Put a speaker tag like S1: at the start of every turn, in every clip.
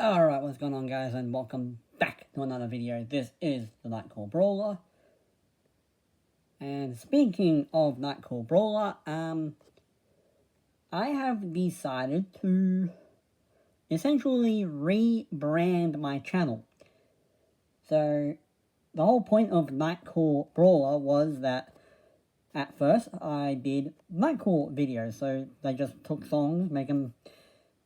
S1: Alright, what's going on, guys, and welcome back to another video. This is the Nightcore Brawler. And speaking of Nightcore Brawler, I have decided to essentially rebrand my channel. So, the whole point of Nightcore Brawler was that at first I did Nightcore videos. So, they just took songs, make them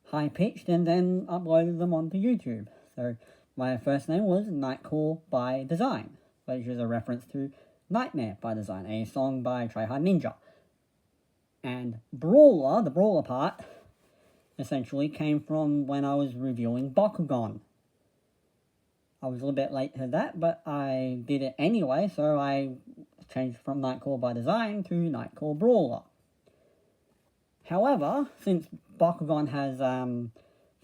S1: high-pitched, and then uploaded them onto YouTube. So, my first name was Nightcore by Design, which is a reference to Nightmare by Design, a song by Tryhard Ninja. And Brawler, the Brawler part, essentially came from when I was reviewing Bakugan. I was a little bit late to that, but I did it anyway, so I changed from Nightcore by Design to Nightcore Brawler. However, since Bakugan has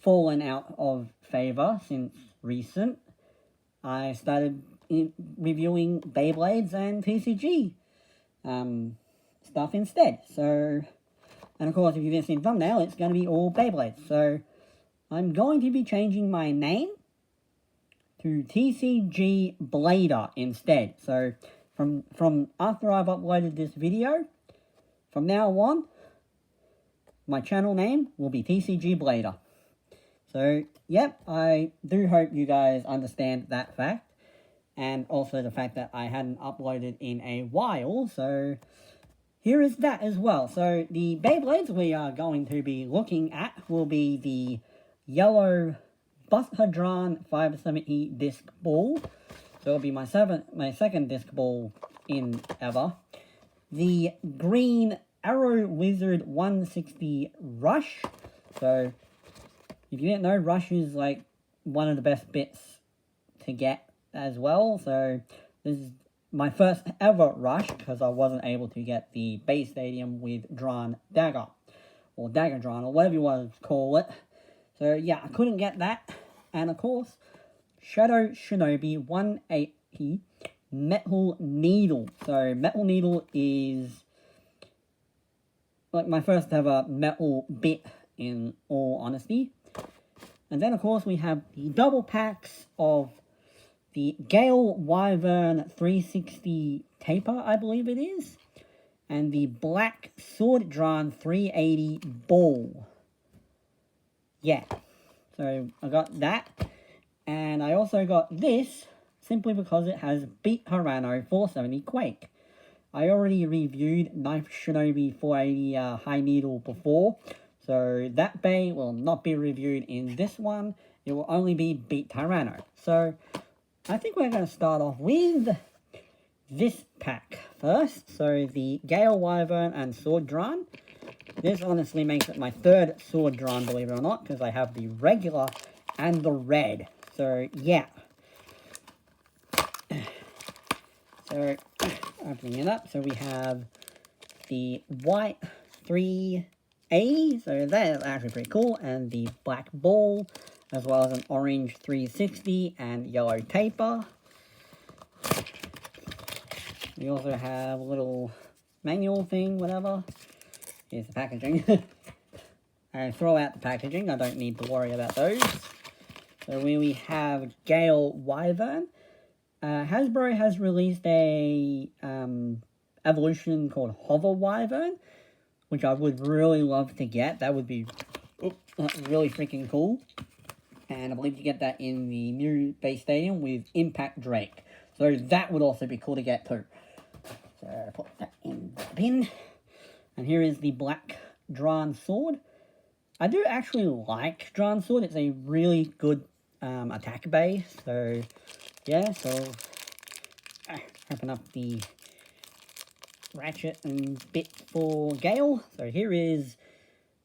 S1: fallen out of favour since recent, I started reviewing Beyblades and TCG stuff instead. So, and of course, if you've seen the thumbnail, it's going to be all Beyblades. So, I'm going to be changing my name to TCG-Blader instead. So, from after I've uploaded this video, from now on, my channel name will be TCG-Blader. So, yep, I do hope you guys understand that fact. And also the fact that I hadn't uploaded in a while. So, here is that as well. So, the Beyblades we are going to be looking at will be the yellow Dran 570 disc ball. So, it'll be my second disc ball in ever. The green Arrow Wizard 160 Rush. So, if you didn't know, Rush is like one of the best bits to get as well. So, this is my first ever Rush because I wasn't able to get the base stadium with Dran Dagger. Or Dagger Dran, or whatever you want to call it. So, yeah, I couldn't get that. And of course, Shadow Shinobi 180 Metal Needle. So, Metal Needle is like my first ever metal bit, in all honesty. And then, of course, we have the double packs of the Gale Wyvern 360 Taper, I believe it is. And the Black Sword Dran 380 Ball. Yeah. So, I got that. And I also got this, simply because it has Beat Tyranno 470 Quake. I already reviewed Knife Shinobi 480 High Needle before, so that bay will not be reviewed in this one. It will only be Beat Tyranno. So, I think we're going to start off with this pack first. So, the Gale Wyvern and Sword Dran. This honestly makes it my third Sword Dran, believe it or not, because I have the regular and the red. So, yeah. So, opening it up, so we have the white 380, so that is actually pretty cool, and the black ball, as well as an orange 360 and yellow taper. We also have a little manual thing, whatever. Here's the packaging. I throw out the packaging, I don't need to worry about those. So we have Gale Wyvern. Hasbro has released a evolution called Hover Wyvern, which I would really love to get. That would be really freaking cool. And I believe you get that in the new base stadium with Impact Drake. So that would also be cool to get too. So put that in the bin. And here is the black Dran sword. I do actually like Dran sword. It's a really good attack base. So yeah, so open up the ratchet and bit for Gale. So here is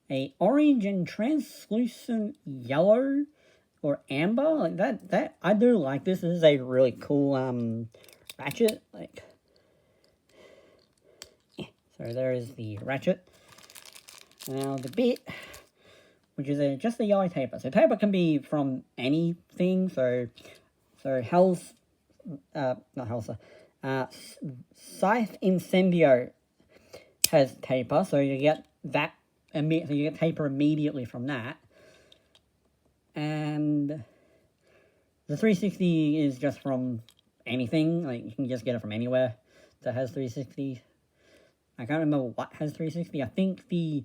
S1: a orange and translucent yellow or amber. Like that I do like this. This is a really cool ratchet. Like, yeah. So there is the ratchet. Now the bit, which is just a yellow taper. So taper can be from anything. So Hell's, not Hell's, Scythe Incendio has taper, so you get that, so you get taper immediately from that. And The 360 is just from anything. Like, you can just get it from anywhere that has 360. I can't remember what has 360. I think the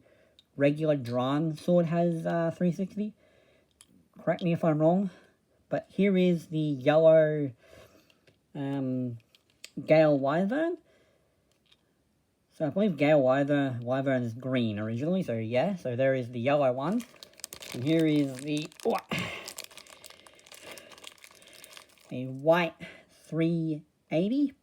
S1: regular Dran sword has 360. Correct me if I'm wrong. But here is the yellow Gale Wyvern. So I believe Gale Wyvern is green originally. So yeah, so there is the yellow one. And here is the a white 380.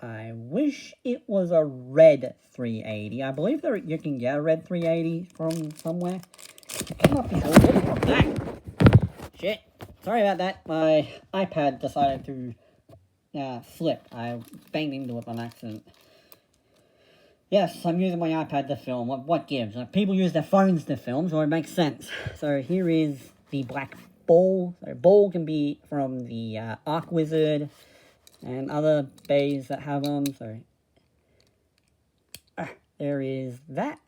S1: I wish it was a red 380. I believe that you can get a red 380 from somewhere. I'm not sure. What's that? Shit. Sorry about that. My iPad decided to flip. I banged into it on accident. Yes, I'm using my iPad to film. What gives? People use their phones to film, so it makes sense. So here is the black ball. So ball can be from the Arc Wizard and other bays that have them. So there is that.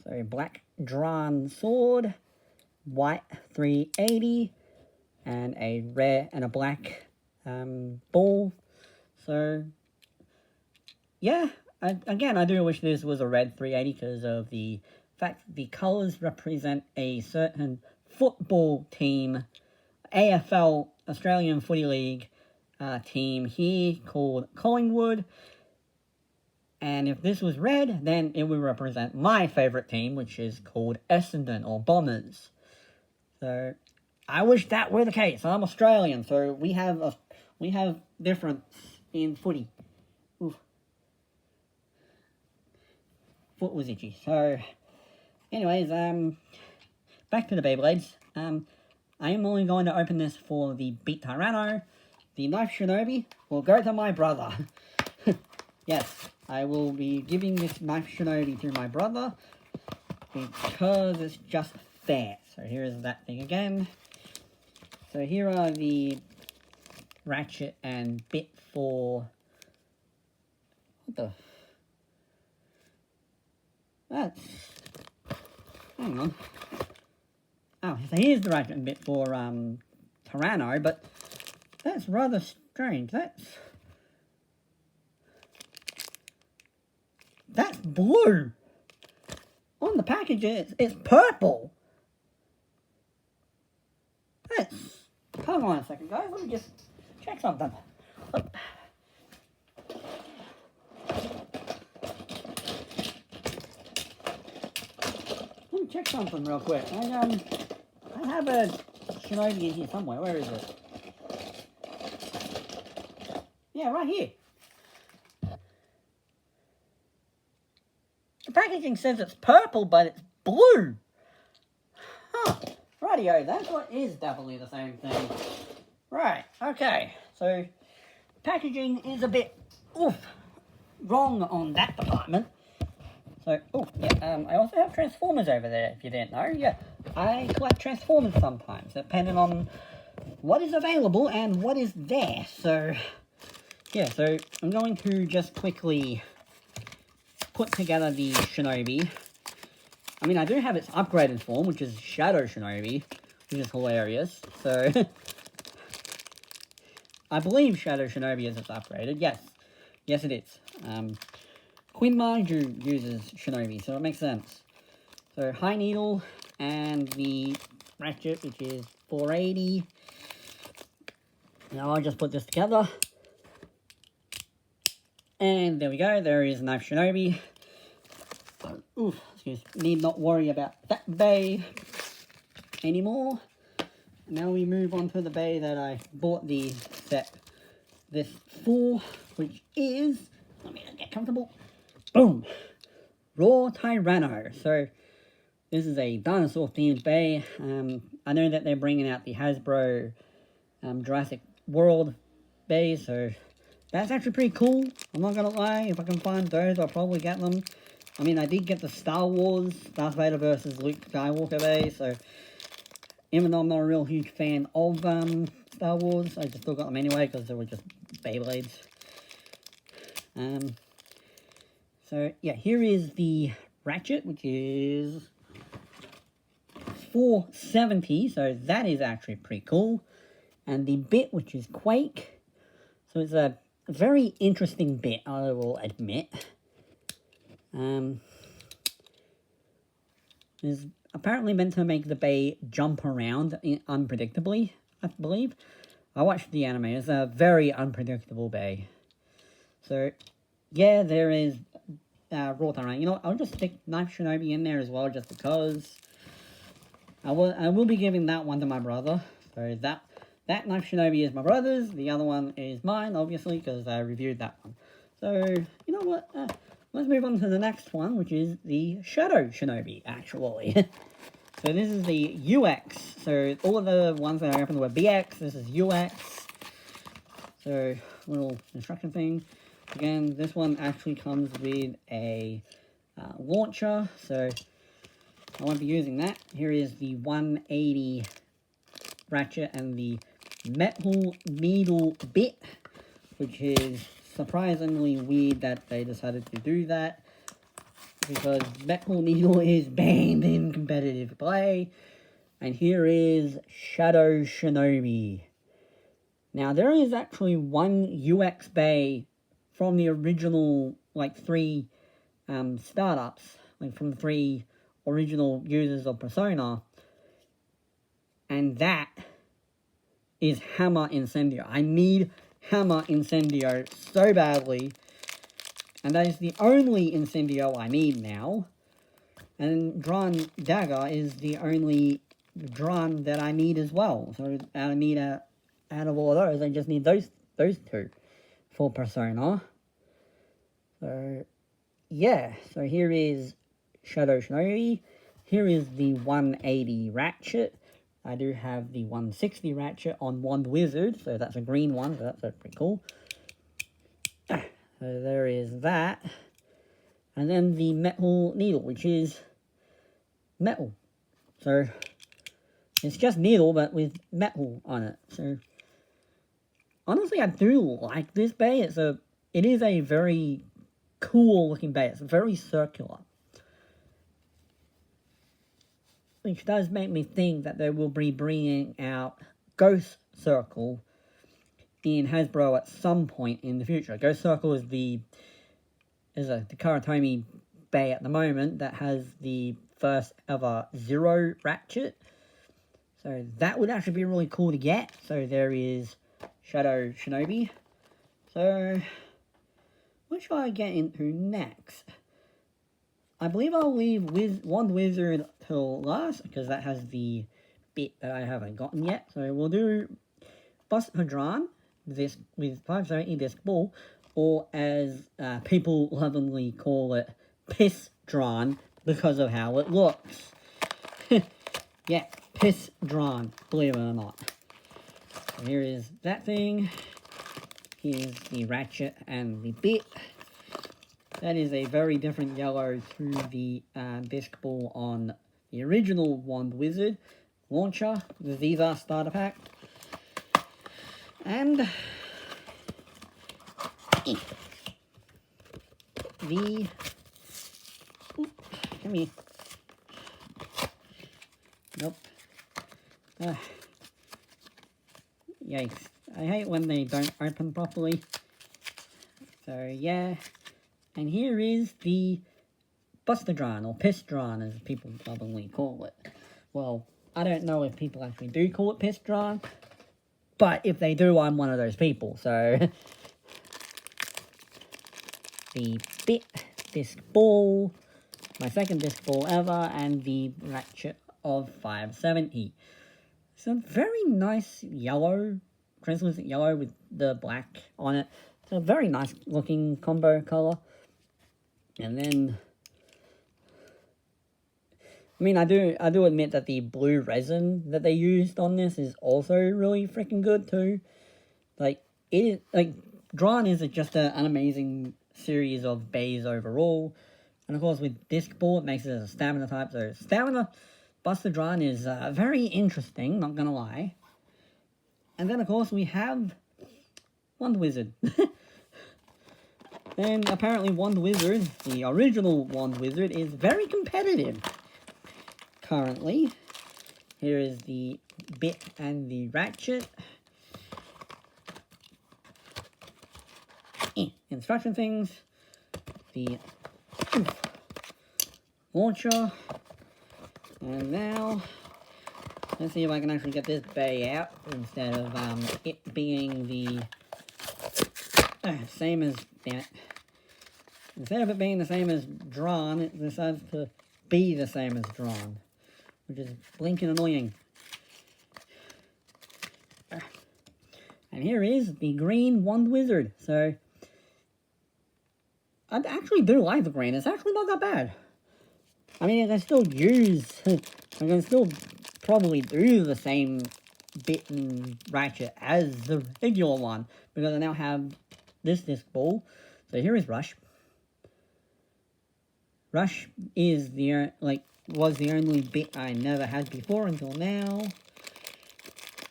S1: So black Dran sword, white 380, and a red and a black ball. So yeah, again, I do wish this was a red 380 because of the fact that the colours represent a certain football team, AFL, Australian Footy League team here called Collingwood. And if this was red, then it would represent my favourite team, which is called Essendon, or Bombers. So I wish that were the case. I'm Australian, so we have difference in footy. Oof. Foot was itchy. So, anyways, back to the Beyblades. I am only going to open this for the Beat Tyranno. The Knife Shinobi will go to my brother. Yes, I will be giving this Knife Shinobi to my brother because it's just fair. So here is that thing again. So here are the ratchet and bit for... What the... That's... Hang on. Oh, so here's the ratchet and bit for Tyranno, but that's rather strange. That's blue. On the package, it's purple. Hang on a second, guys. Let me just check something. Let me check something real quick. I have a Shinobi in here somewhere. Where is it? Yeah, right here. The packaging says it's purple, but it's blue. Huh. Rightio, that's what is definitely the same thing. Right, okay. So, packaging is a bit, wrong on that department. So, I also have Transformers over there, if you didn't know. Yeah, I collect Transformers sometimes, depending on what is available and what is there. So, yeah, so I'm going to just quickly put together the Shinobi. I mean, I do have its upgraded form, which is Shadow Shinobi, which is hilarious. So, I believe Shadow Shinobi is its upgraded. Yes, it is. Queen Maju uses Shinobi, so it makes sense. So, High Needle and the Ratchet, which is 480. Now I'll just put this together. And there we go, there is Knife Shinobi. So, need not worry about that bay anymore. Now we move on to the bay that I bought the set this for, which is, let me get comfortable, boom, Raw Tyranno. So, this is a dinosaur themed bay. I know that they're bringing out the Hasbro Jurassic World bay, so that's actually pretty cool. I'm not gonna lie, if I can find those, I'll probably get them. I mean, I did get the Star Wars, Darth Vader versus Luke Skywalker bay, so even though I'm not a real huge fan of Star Wars, I just still got them anyway, because they were just Beyblades. So, yeah, here is the Ratchet, which is 470, so that is actually pretty cool. and the bit, which is Quake. So it's a very interesting bit, I will admit. Is apparently meant to make the bay jump around unpredictably, I believe. I watched the anime. It's a very unpredictable bay. So, yeah, there is raw Tyranno. You know what? I'll just stick Knife Shinobi in there as well, just because. I will be giving that one to my brother. So that Knife Shinobi is my brother's. The other one is mine, obviously, because I reviewed that one. So, you know what? Let's move on to the next one, which is the Shadow Shinobi, actually. So this is the UX. So all of the ones that I opened were BX. This is UX. So, little instruction thing. Again, this one actually comes with a launcher. So I won't be using that. Here is the 180 ratchet and the metal needle bit, which is surprisingly weird that they decided to do that, because metal needle is banned in competitive play. And here is Shadow Shinobi. Now, there is actually one UX bay from the original, like, 3 startups, like, from the 3 original users of Persona, and that is Hammer Incendio. I need Hammer Incendio so badly, and that is the only Incendio I need now. And Dran Dagger is the only Dran that I need as well. So I need out of all of those, I just need those 2 for Persona. So yeah, so here is Shadow Shinobi. Here is the 180 ratchet. I do have the 160 ratchet on Wand Wizard, so that's a green one, so that's pretty cool. So there is that. And then the metal needle, which is metal. So it's just needle, but with metal on it. So honestly, I do like this bay. It is a very cool looking bay. It's very circular, which does make me think that they will be bringing out Ghost Circle in Hasbro at some point in the future. Ghost Circle is the Karatomi bay at the moment that has the first ever Zero ratchet. So that would actually be really cool to get. So there is Shadow Shinobi. So what shall I get into next? I believe I'll leave Wand Wizard till last, because that has the bit that I haven't gotten yet. So we'll do Buster Dran with 570 disc ball, or as people lovingly call it, Piss Dran, because of how it looks. Yeah, Piss Dran, believe it or not. So here is that thing. Here's the ratchet and the bit. That is a very different yellow to the disc ball on the original Wand Wizard launcher. These are starter pack. And the... Ooh, come here. Nope. Yikes. I hate when they don't open properly. So, yeah. And here is the Buster Dran, or Piss Dran, as people lovingly call it. Well, I don't know if people actually do call it Piss Dran, but if they do, I'm one of those people, so... The bit disc ball, my second disc ball ever, and the ratchet of 570. It's a very nice yellow, translucent yellow with the black on it. It's a very nice looking combo color. And then, I mean, I do admit that the blue resin that they used on this is also really freaking good too. Like, it is, like, Dran is just an amazing series of bays overall. And of course, with disc ball, it makes it a stamina type. So, stamina Buster Dran is very interesting, not gonna lie. And then, of course, we have Wand Wizard. And apparently Wand Wizard, the original Wand Wizard, is very competitive currently. Here is the bit and the ratchet. instruction things, the launcher, and now let's see if I can actually get this bay out instead of it being the same as, damn it, instead of it being the same as Dran, it decides to be the same as Dran, which is blinking annoying. And here is the green wand wizard. So I actually do like the green. It's actually not that bad. I mean, I can still use, I can still probably do the same bit and ratchet as the regular one, because I now have this disc ball. So here is Rush. Rush is the, was the only bit I never had before until now.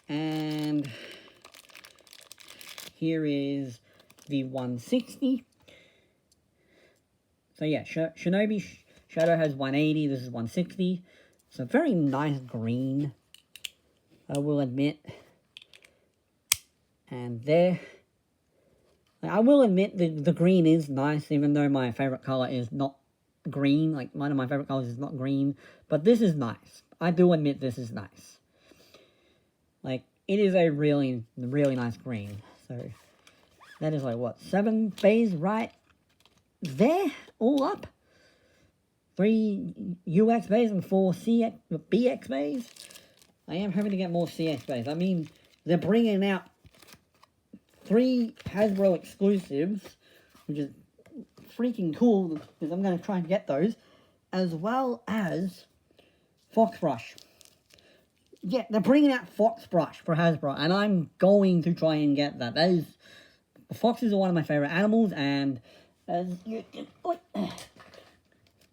S1: And here is the 160. So yeah, Shinobi Shadow has 180, this is 160. It's a very nice green, I will admit. And there, I will admit the green is nice, even though my favorite color is not green. Like, one of my favorite colors is not green, but this is nice. I do admit this is nice. Like, it is a really, really nice green. So that is like, what, 7 bays right there, all up? 3 UX bays and 4 BX bays. I am hoping to get more CX bays. I mean, they're bringing out 3 Hasbro exclusives, which is freaking cool, because I'm going to try and get those, as well as Fox Brush. Yeah, they're bringing out Fox Brush for Hasbro, and I'm going to try and get that. That is, foxes are one of my favorite animals, and as you can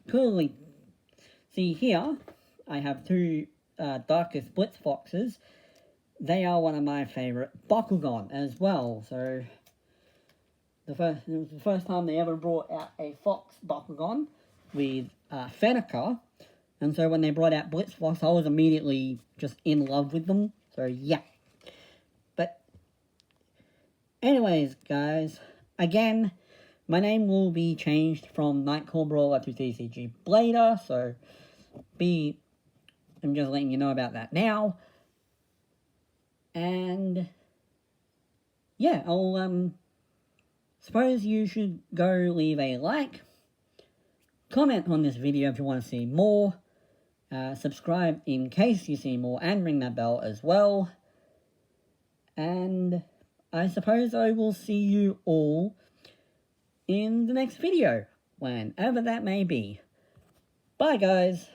S1: clearly see here, I have 2 Darkest Blitz foxes. They are one of my favorite Bakugan as well. So it was the first time they ever brought out a Fox Bakugan with Fenneca. And so when they brought out Blitz Fox, I was immediately just in love with them. So yeah. But anyways, guys, again, my name will be changed from Nightcore Brawler to TCG-Blader. So I'm just letting you know about that now. And yeah, I'll suppose you should go leave a like, comment on this video if you want to see more, subscribe in case you see more, and ring that bell as well. And I suppose I will see you all in the next video, whenever that may be. Bye, guys.